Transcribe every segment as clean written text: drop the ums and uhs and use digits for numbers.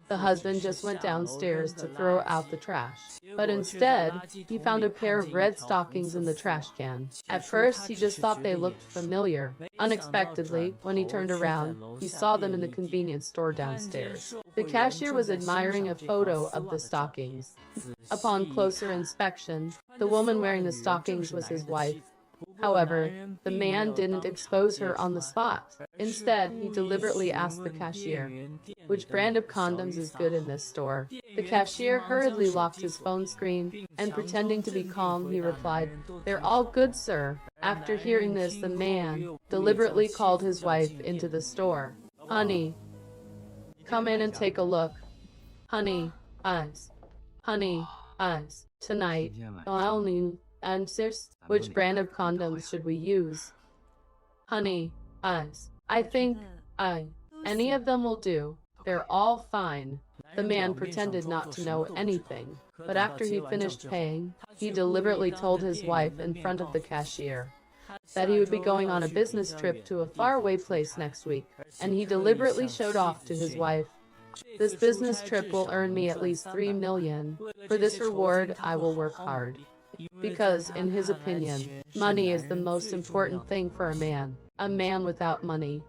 The husband just went downstairs to throw out the trash. But instead, he found a pair of red stockings in the trash can. At first, he just thought they looked familiar. Unexpectedly, when he turned around, he saw them in the convenience store downstairs. The cashier was admiring a photo of the stockings. Upon closer inspection, the woman wearing the stockings was his wife. However, the man didn't expose her on the spot. Instead, he deliberately asked the cashier, "Which brand of condoms is good in this store?" The cashier hurriedly locked his phone screen, and pretending to be calm, he replied, "They're all good, sir." After hearing this, the man deliberately called his wife into the store. "Honey, come in and take a look. Honey, eyes. Honey, eyes. Tonight, I'll need answers. Which brand of condoms should we use? Honey, eyes. I think, any of them will do. They're all fine." The man pretended not to know anything, but after he finished paying, he deliberately told his wife in front of the cashier that he would be going on a business trip to a faraway place next week, and he deliberately showed off to his wife, "This business trip will earn me at least 3 million. For this reward, I will work hard." Because, in his opinion, money is the most important thing for a man. A man without money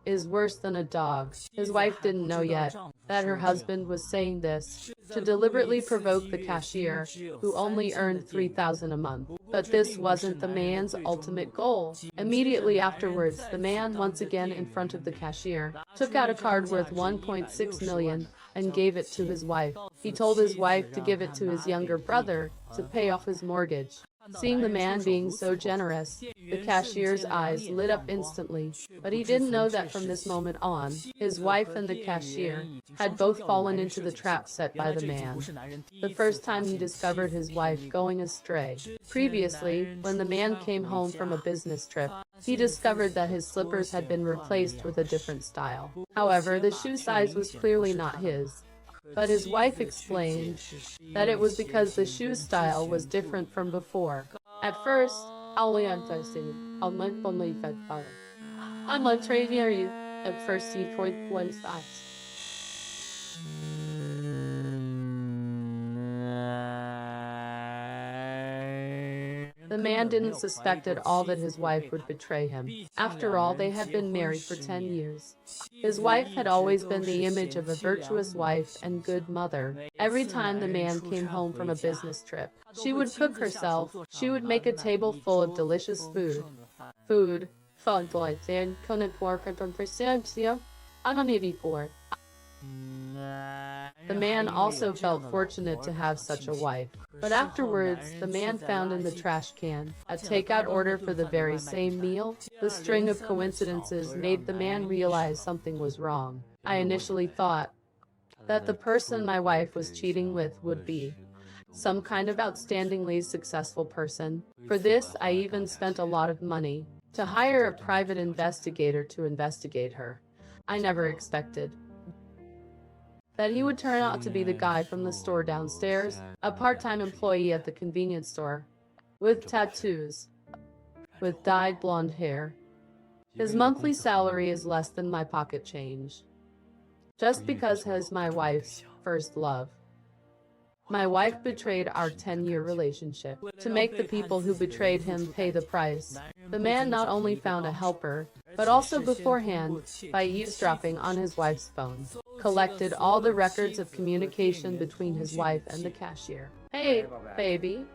is worse than a dog. His wife didn't know yet that her husband was saying this to deliberately provoke the cashier, who only earned 3,000 a month. But this wasn't the man's ultimate goal. Immediately afterwards, the man, once again in front of the cashier, took out a card worth 1.6 million and gave it to his wife. He told his wife to give it to his younger brother to pay off his mortgage. Seeing the man being so generous, the cashier's eyes lit up instantly, but he didn't know that from this moment on, his wife and the cashier had both fallen into the trap set by the man. The first time he discovered his wife going astray. Previously, when the man came home from a business trip, he discovered that his slippers had been replaced with a different style. However, the shoe size was clearly not his. But his wife explained that it was because the shoe style was different from before. At first, at first he told one side. The man didn't suspect at all that his wife would betray him. After all, they had been married for 10 years. His wife had always been the image of a virtuous wife and good mother. Every time the man came home from a business trip, she would cook herself. She would make a table full of delicious food. The man also felt fortunate to have such a wife. But afterwards, the man found in the trash can a takeout order for the very same meal. The string of coincidences made the man realize something was wrong. I initially thought that the person my wife was cheating with would be some kind of outstandingly successful person. For this, I even spent a lot of money to hire a private investigator to investigate her. I never expected that he would turn out to be the guy from the store downstairs, a part-time employee at the convenience store, with tattoos, with dyed blonde hair. His monthly salary is less than my pocket change. Just because he's my wife's first love. My wife betrayed our 10-year relationship to make the people who betrayed him pay the price. The man not only found a helper, but also beforehand, by eavesdropping on his wife's phone, collected all the records of communication between his wife and the cashier. "Hey, baby,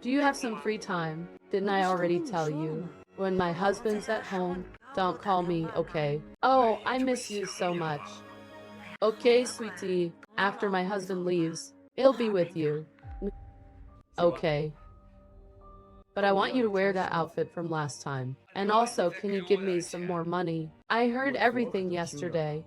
do you have some free time? Didn't I already tell you? When my husband's at home, don't call me, okay? Oh, I miss you so much. Okay, sweetie, after my husband leaves, he'll be with you. Okay. But I want you to wear that outfit from last time. And also, can you give me some more money? I heard everything yesterday.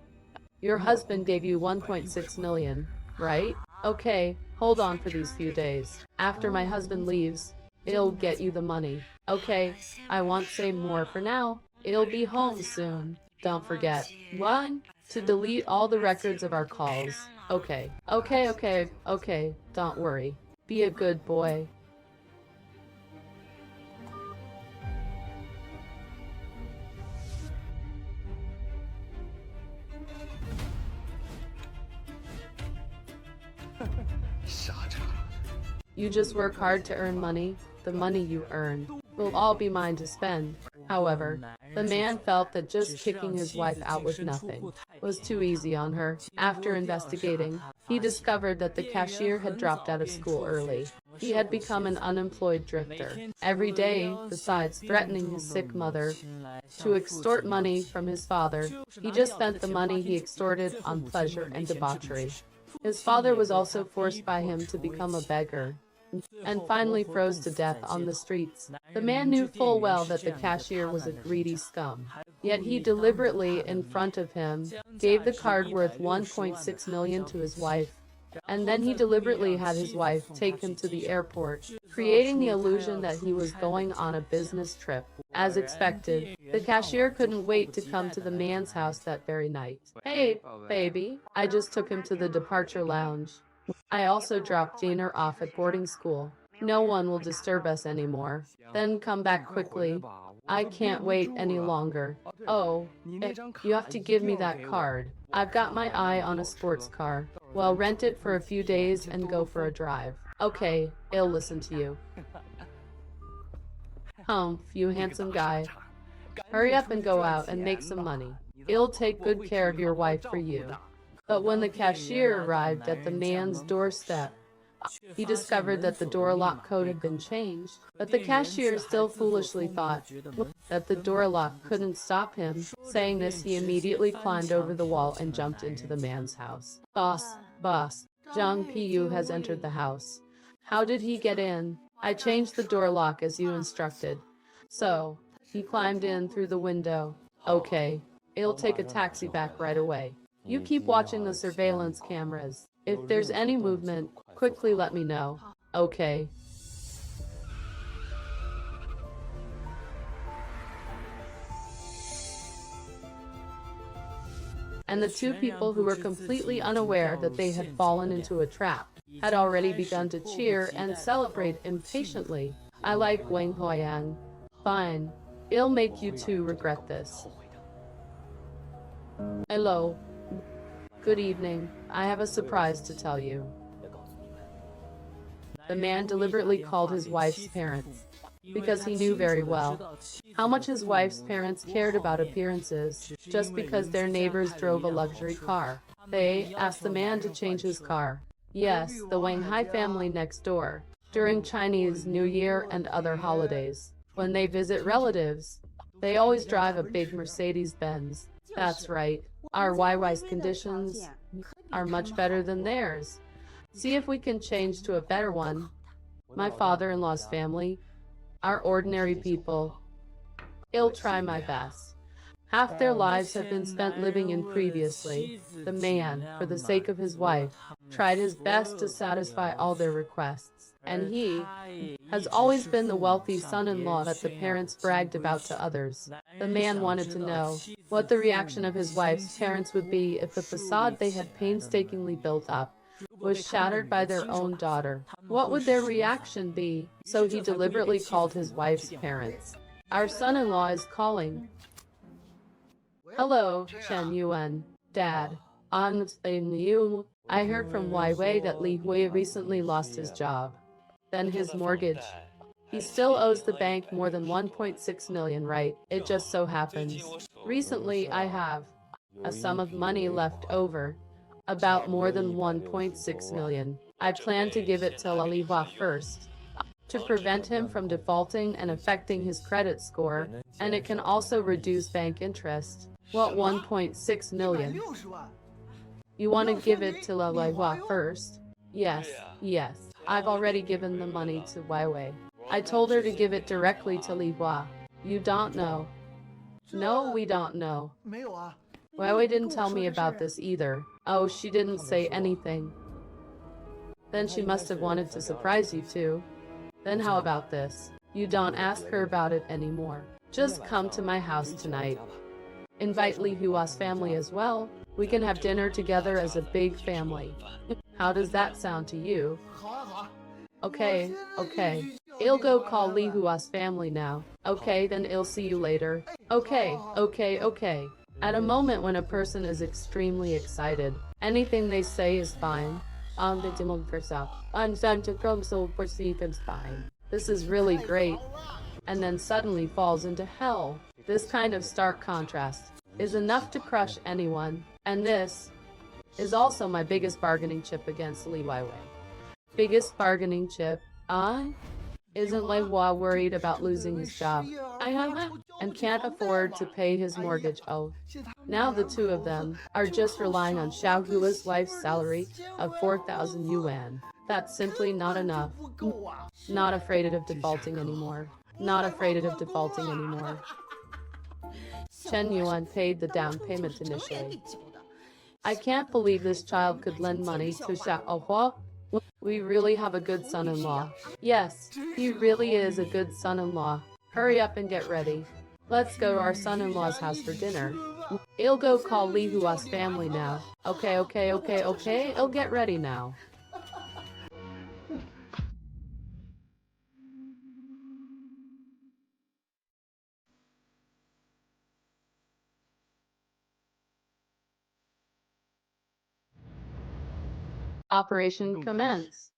Your husband gave you 1.6 million, right? Okay, hold on for these few days. After my husband leaves, he'll get you the money. Okay, I won't say more for now. He'll be home soon. Don't forget. 1. To delete all the records of our calls. Okay. Okay. Don't worry. Be a good boy. You just work hard to earn money. The money you earn will all be mine to spend. However, the man felt that just kicking his wife out with nothing was too easy on her. After investigating, he discovered that the cashier had dropped out of school early. He had become an unemployed drifter. Every day, besides threatening his sick mother to extort money from his father, he just spent the money he extorted on pleasure and debauchery. His father was also forced by him to become a beggar, and finally froze to death on the streets. The man knew full well that the cashier was a greedy scum, yet he deliberately, in front of him, gave the card worth 1.6 million to his wife, and then he deliberately had his wife take him to the airport, creating the illusion that he was going on a business trip. As expected, the cashier couldn't wait to come to the man's house that very night. "Hey, baby, I just took him to the departure lounge. I also dropped dinner off at boarding school. No one will disturb us anymore. Then come back quickly. I can't wait any longer. Oh, you have to give me that card. I've got my eye on a sports car. Well, rent it for a few days and go for a drive. Okay, I'll listen to you." "Humph, you handsome guy. Hurry up and go out and make some money. I'll take good care of your wife for you." But when the cashier arrived at the man's doorstep, he discovered that the door lock code had been changed. But the cashier still foolishly thought that the door lock couldn't stop him. Saying this, he immediately climbed over the wall and jumped into the man's house. Boss, Zhang Piyu has entered the house. How did he get in? I changed the door lock as you instructed. So, he climbed in through the window. Okay, I'll take a taxi back right away. You keep watching the surveillance cameras. If there's any movement, quickly let me know. Okay. And the two people who were completely unaware that they had fallen into a trap had already begun to cheer and celebrate impatiently. I like Wang Huayang. Fine. I'll make you two regret this. Hello. Good evening. I have a surprise to tell you. The man deliberately called his wife's parents, because he knew very well how much his wife's parents cared about appearances. Just because their neighbors drove a luxury car, they asked the man to change his car. Yes, the Wang Hai family next door. During Chinese New Year and other holidays, when they visit relatives, they always drive a big Mercedes-Benz. That's right. Our YY's conditions are much better than theirs. See if we can change to a better one. My father-in-law's family are ordinary people. I'll try my best. Half their lives have been spent living in previously. The man, for the sake of his wife, tried his best to satisfy all their requests. And he has always been the wealthy son-in-law that the parents bragged about to others. The man wanted to know what the reaction of his wife's parents would be if the facade they had painstakingly built up was shattered by their own daughter. What would their reaction be? So he deliberately called his wife's parents. Our son-in-law is calling. Hello, Chen Yuan. Dad. On you. I heard from Wai Wei that Li Hui recently lost his job. Then his mortgage. He still owes the bank more than 1.6 million, right? It just so happens. Recently I have a sum of money left over. About more than 1.6 million. I plan to give it to Li Hua first, to prevent him from defaulting and affecting his credit score, and it can also reduce bank interest. What 1.6 million? You want to give it to Li Hua first? Yes. I've already given the money to Wai Wei. I told her to give it directly to Li Hua. You don't know? No, we don't know. Wai Wei didn't tell me about this either. Oh, she didn't say anything. Then she must have wanted to surprise you too. Then how about this? You don't ask her about it anymore. Just come to my house tonight. Invite Li Hua's family as well. We can have dinner together as a big family. How does that sound to you? Okay. I'll go call Li Hua's family now. Okay, then I'll see you later. Okay. At a moment when a person is extremely excited, anything they say is fine. on the Dimon Persa, on Santa Cromso for Sleeping Spine. This is really great. And then suddenly falls into hell. This kind of stark contrast is enough to crush anyone. And this is also my biggest bargaining chip against Li Weiwei. Biggest bargaining chip? Isn't Lei Hua worried about losing his job? And can't afford to pay his mortgage. Oh, now the two of them are just relying on Xiao Hua's wife's salary of 4,000 yuan. That's simply not enough. Not afraid of defaulting anymore. Not afraid of defaulting anymore. Chen Yuan paid the down payment initially. I can't believe this child could lend money to Xiao Hua. We really have a good son-in-law. Yes, he really is a good son-in-law. Hurry up and get ready. Let's go to our son-in-law's house for dinner. I'll go call Li Hua's family now. Okay, I'll get ready now. Operation commence.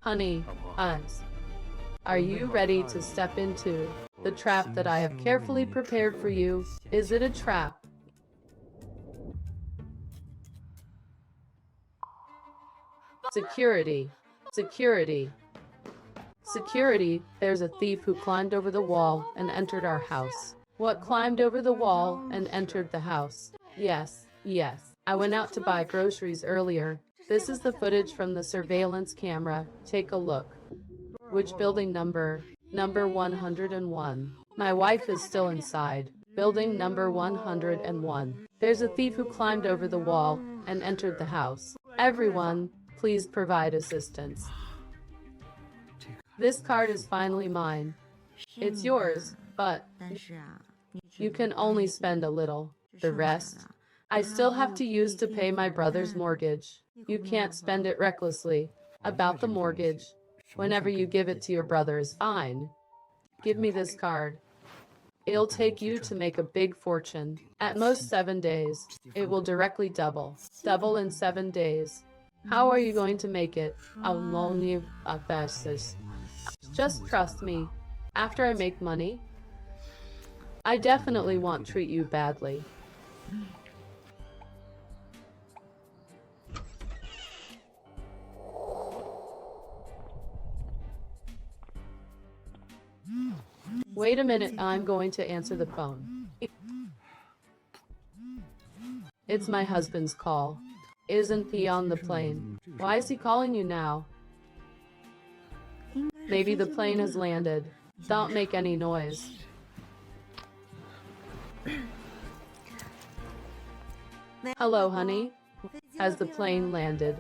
Honey, are you ready to step into the trap that I have carefully prepared for you? Is it a trap? Security. Security. Security, there's a thief who climbed over the wall and entered our house. What climbed over the wall and entered the house? Yes. I went out to buy groceries earlier. This is the footage from the surveillance camera. Take a look. Which building number? Number 101. My wife is still inside. Building number 101. There's a thief who climbed over the wall and entered the house. Everyone, please provide assistance. This card is finally mine. It's yours, but you can only spend a little. The rest, I still have to use to pay my brother's mortgage. You can't spend it recklessly. About the mortgage, whenever you give it to your brother is fine. Give me this card. It'll take you to make a big fortune. At most 7 days. It will directly double. Double in 7 days. How are you going to make it? I'll loan you a basis. Just trust me. After I make money, I definitely won't treat you badly. Wait a minute, I'm going to answer the phone. It's my husband's call. Isn't he on the plane? Why is he calling you now? Maybe the plane has landed. Don't make any noise. Hello, honey. Has the plane landed?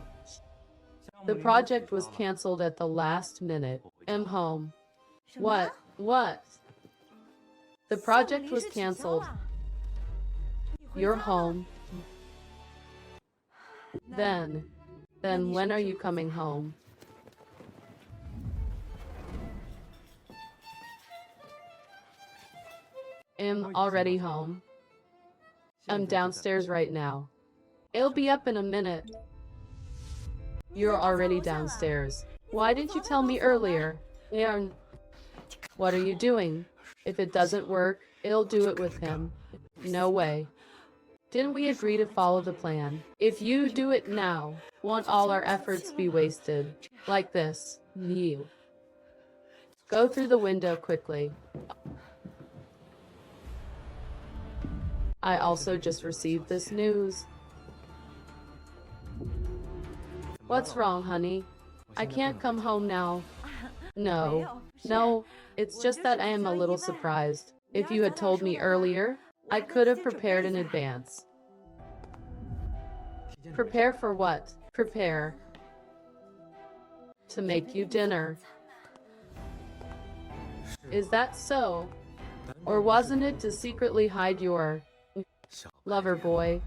The project was cancelled at the last minute. I'm home. What? The project was cancelled. You're home. Then when are you coming home? I'm already home. I'm downstairs right now. It'll be up in a minute. You're already downstairs. Why didn't you tell me earlier? What are you doing? If it doesn't work, it'll do it with him. No way. Didn't we agree to follow the plan? If you do it now, won't all our efforts be wasted? Like this. You. Go through the window quickly. I also just received this news. What's wrong, honey? I can't come home now. No, it's just that I am a little surprised. If you had told me earlier, I could have prepared in advance. Prepare for what? Prepare to make you dinner. Is that so? Or wasn't it to secretly hide your lover boy?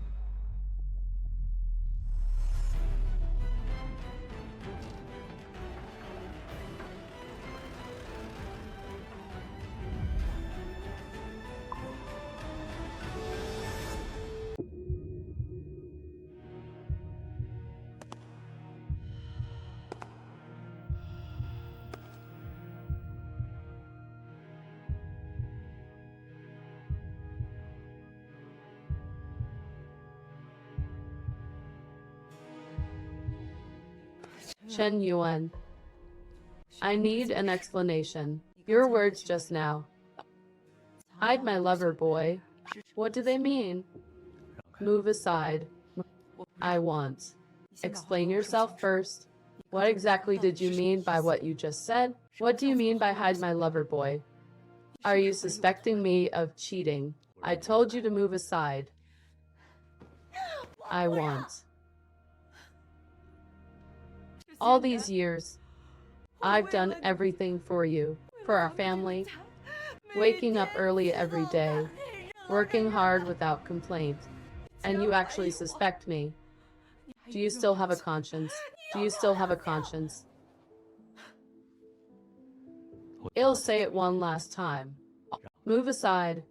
Chen Yuan. I need an explanation. Your words just now. Hide my lover, boy. What do they mean? Move aside. I want. Explain yourself first. What exactly did you mean by what you just said? What do you mean by hide my lover, boy? Are you suspecting me of cheating? I told you to move aside. I want. All these years, I've done everything for you, for our family, waking up early every day, working hard without complaint, and you actually suspect me. Do you still have a conscience? Do you still have a conscience? I'll say it one last time. Move aside.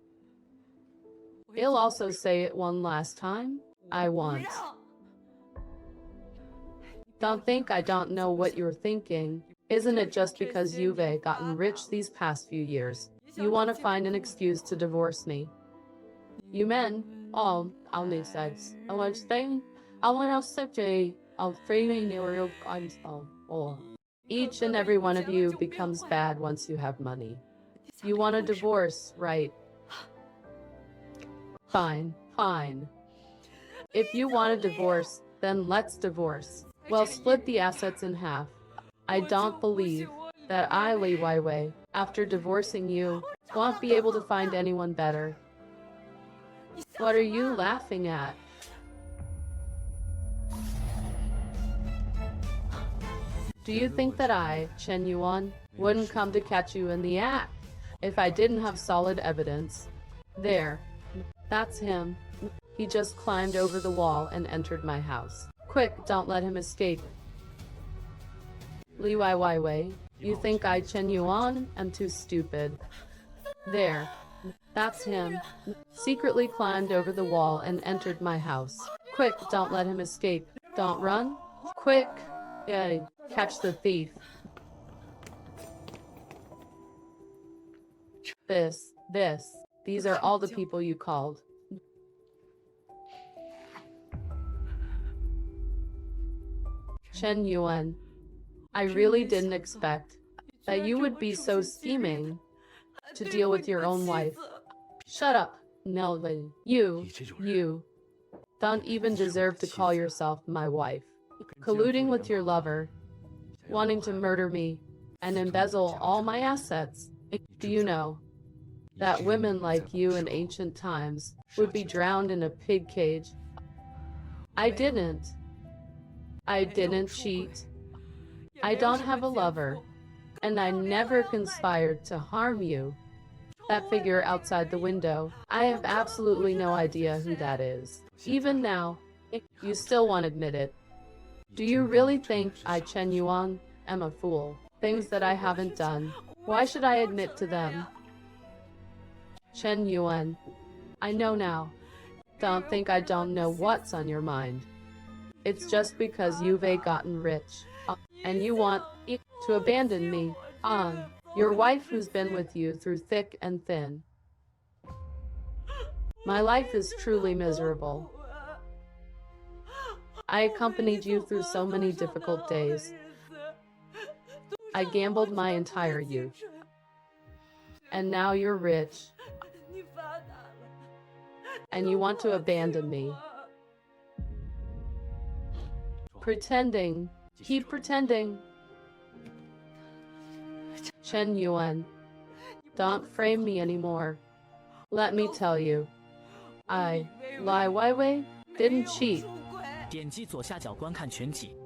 I'll also say it one last time. I want. Don't think I don't know what you're thinking. Isn't it just because you've gotten rich these past few years? You want to find an excuse to divorce me. You men, I'll need sex. I want to stay. I want to stay. I'll free me or each and every one of you becomes bad once you have money. You want a divorce, right? Fine, fine. If you want a divorce, then let's divorce. Well, split the assets in half. I don't believe that I, Li Weiwei, after divorcing you, won't be able to find anyone better. What are you laughing at? Do you think that I, Chen Yuan, wouldn't come to catch you in the act if I didn't have solid evidence? There. That's him. He just climbed over the wall and entered my house. Quick, don't let him escape. Li Weiwei, you think I, Chen Yuan, am too stupid. There. That's him. Secretly climbed over the wall and entered my house. Quick, don't let him escape. Don't run. Quick. Yeah, catch the thief. These are all the people you called. Chen Yuan, I really didn't expect that you would be so scheming to deal with your own wife. Shut up, Melvin. You don't even deserve to call yourself my wife. Colluding with your lover, wanting to murder me, and embezzle all my assets. Do you know that women like you in ancient times would be drowned in a pig cage? I didn't cheat. I don't have a lover, and I never conspired to harm you. That figure outside the window, I have absolutely no idea who that is. Even now, you still won't admit it. Do you really think I, Chen Yuan, am a fool? Things that I haven't done, why should I admit to them? Chen Yuan, I know now. Don't think I don't know what's on your mind. It's just because you've gotten rich, and you want to abandon me, your wife who's been with you through thick and thin. My life is truly miserable. I accompanied you through so many difficult days. I gambled my entire youth. And now you're rich. And you want to abandon me. Pretending. Keep pretending. Chen Yuan, don't frame me anymore. Let me tell you, I, Li Weiwei, didn't cheat.点击左下角观看全集。